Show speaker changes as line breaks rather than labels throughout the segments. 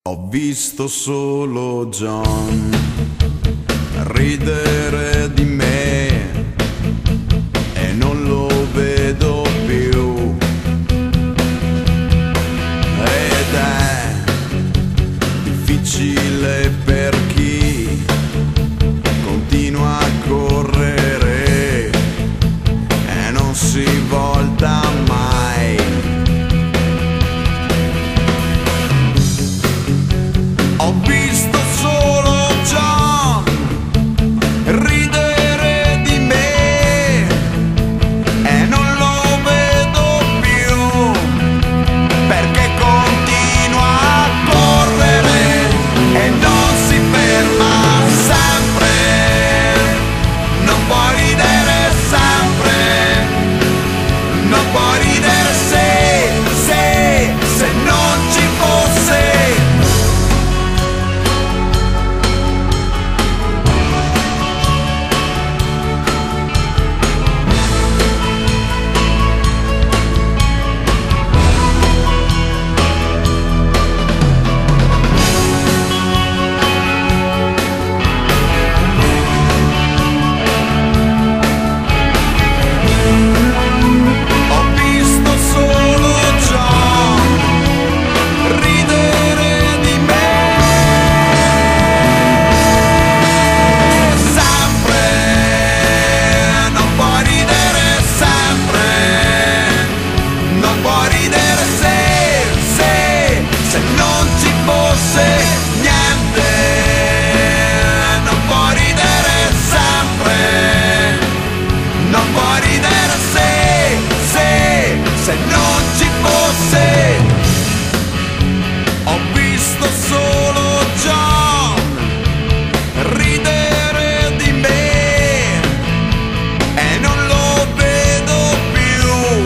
Ho visto solo John ridere di me e non lo vedo più, ed è difficile per chi continua a correre e non si volta mai. Ho visto solo John ridere di me e non lo vedo più, perché continua a correre e non si ferma sempre. Non può ridere sempre, non può ridere se non ci fosse. Se non ci fosse, ho visto solo John ridere di me e non lo vedo più,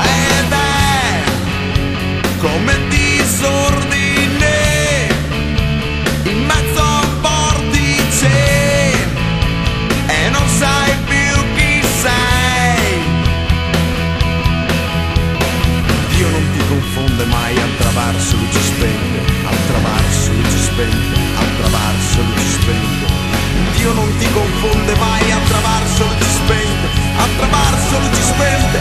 ed è come disordine in mezzo a un vortice e non sai più chi sei. Dio non ti confonde mai, attraverso luci spente, attraverso luci spente, attraverso luci spente. Dio non ti confonde mai, attraverso luci spente, attraverso luci spente.